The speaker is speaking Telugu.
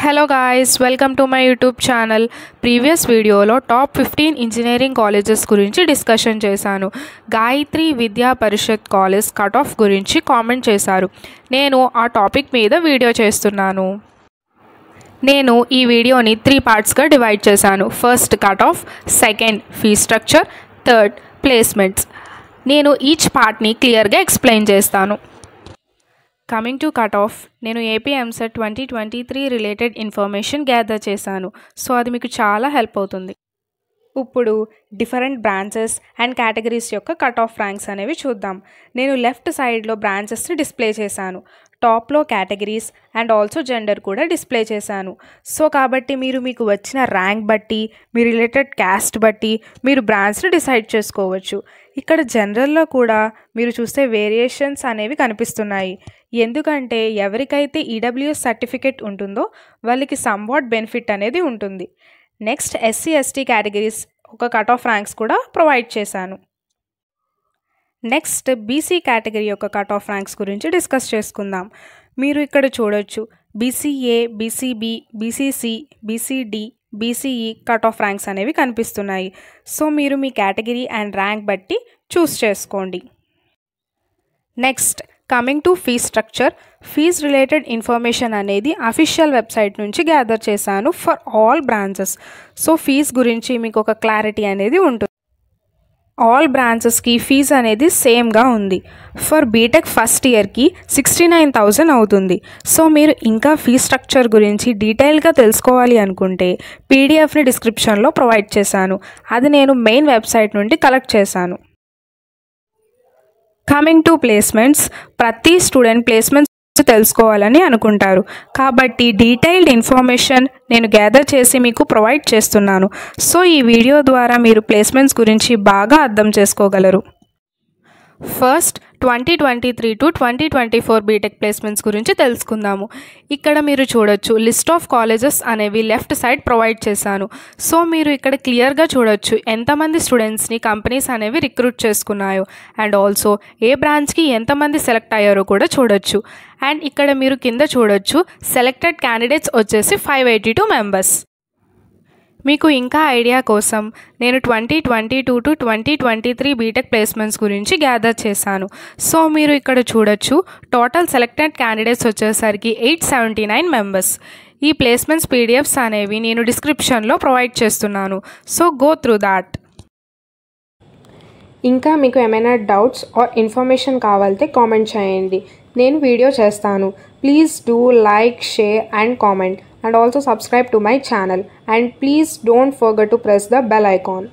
Hello guys, welcome to my YouTube channel. Previous వీడియోలో టాప్ 15 ఇంజనీరింగ్ కాలేజెస్ గురించి డిస్కషన్ చేశాను. గాయత్రి విద్యా పరిషత్ కాలేజ్ కట్ ఆఫ్ గురించి కామెంట్ చేశారు. నేను ఆ టాపిక్ మీద వీడియో చేస్తున్నాను. నేను ఈ వీడియోని 3 పార్ట్స్గా డివైడ్ చేశాను. First cut off, second fee structure, third placements. నేను ఈచ్ పార్ట్ని క్లియర్గా ఎక్స్ప్లెయిన్ చేస్తాను. కమింగ్ టు కట్ ఆఫ్, నేను AP EAMCET 2023 related information gather చేశాను. సో అది మీకు చాలా హెల్ప్ అవుతుంది. ఇప్పుడు డిఫరెంట్ బ్రాంచెస్ అండ్ కేటగిరీస్ యొక్క కట్ ఆఫ్ ర్యాంక్స్ అనేవి చూద్దాం. నేను లెఫ్ట్ సైడ్లో బ్రాంచెస్ని డిస్ప్లే చేశాను. టాప్లో కేటగిరీస్ అండ్ ఆల్సో జెండర్ కూడా డిస్ప్లే చేశాను. సో కాబట్టి మీకు వచ్చిన ర్యాంక్ బట్టి, మీ రిలేటెడ్ క్యాస్ట్ బట్టి మీరు బ్రాంచ్ని డిసైడ్ చేసుకోవచ్చు. ఇక్కడ జనరల్లో కూడా మీరు చూస్తే వేరియేషన్స్ అనేవి కనిపిస్తున్నాయి. ఎందుకంటే ఎవరికైతే ఈడబ్ల్యూఎస్ సర్టిఫికేట్ ఉంటుందో వాళ్ళకి సమ్వాట్ బెనిఫిట్ అనేది ఉంటుంది. నెక్స్ట్ ఎస్సీ ఎస్టీ కేటగిరీస్ ఒక కట్ ఆఫ్ ర్యాంక్స్ కూడా ప్రొవైడ్ చేశాను. నెక్స్ట్ బీసీ కేటగిరీ యొక్క కట్ ఆఫ్ ర్యాంక్స్ గురించి డిస్కస్ చేసుకుందాం. మీరు ఇక్కడ చూడొచ్చు BCA, BCB, BCC, BCD, BCE cut off ranks అనేవి కనిపిస్తున్నాయి. సో మీరు మీ కేటగిరీ అండ్ ర్యాంక్ బట్టి చూస్ చేసుకోండి. Next coming to fee structure, fees related information అనేది అఫీషియల్ వెబ్సైట్ నుంచి గ్యాదర్ చేశాను for all branches. So fees గురించి మీకు ఒక క్లారిటీ అనేది ఉంటుంది. ఆల్ బ్రాంచెస్కి ఫీజ్ అనేది సేమ్గా ఉంది. ఫర్ బీటెక్ ఫస్ట్ ఇయర్కి 69,000 అవుతుంది. సో మీరు ఇంకా ఫీ స్ట్రక్చర్ గురించి డీటెయిల్గా తెలుసుకోవాలి అనుకుంటే పీడిఎఫ్ని డిస్క్రిప్షన్లో ప్రొవైడ్ చేశాను. అది నేను మెయిన్ వెబ్సైట్ నుండి కలెక్ట్ చేశాను. కమింగ్ టు ప్లేస్మెంట్స్, ప్రతి స్టూడెంట్ ప్లేస్మెంట్స్ తెలుసుకోవాలని అనుకుంటారు. కాబట్టి డీటెయిల్డ్ ఇన్ఫర్మేషన్ నేను గ్యాదర్ చేసి మీకు ప్రొవైడ్ చేస్తున్నాను. సో ఈ వీడియో ద్వారా మీరు ప్లేస్మెంట్స్ గురించి బాగా అర్థం చేసుకోగలరు. ఫస్ట్ 2023 టు 2024 బీటెక్ ప్లేస్మెంట్స్ గురించి తెలుసుకుందాము. ఇక్కడ మీరు చూడొచ్చు లిస్ట్ ఆఫ్ కాలేజెస్ అనేవి లెఫ్ట్ సైడ్ ప్రొవైడ్ చేశాను. సో మీరు ఇక్కడ క్లియర్గా చూడొచ్చు ఎంతమంది స్టూడెంట్స్ని కంపెనీస్ అనేవి రిక్రూట్ చేసుకున్నాయో అండ్ ఆల్సో ఏ బ్రాంచ్కి ఎంతమంది సెలెక్ట్ అయ్యారో కూడా చూడొచ్చు. అండ్ ఇక్కడ మీరు కింద చూడొచ్చు సెలెక్టెడ్ క్యాండిడేట్స్ వచ్చేసి 582 మెంబర్స్. మీకు ఇంకా ఐడియా కోసం నేను 2022 టు 2023 బీటెక్ ప్లేస్మెంట్స్ గురించి గ్యాదర్ చేశాను. సో మీరు ఇక్కడ చూడొచ్చు టోటల్ సెలెక్టెడ్ క్యాండిడేట్స్ వచ్చేసరికి 879 మెంబర్స్. ఈ ప్లేస్మెంట్స్ పీడిఎఫ్స్ అనేవి నేను డిస్క్రిప్షన్లో ప్రొవైడ్ చేస్తున్నాను. So go through that. ఇంకా మీకు ఏమైనా డౌట్స్ ఆర్ ఇన్ఫర్మేషన్ కావాలంటే కామెంట్ చేయండి, నేను వీడియో చేస్తాను. Please do like, share and comment and also subscribe to my channel, and please don't forget to press the bell icon.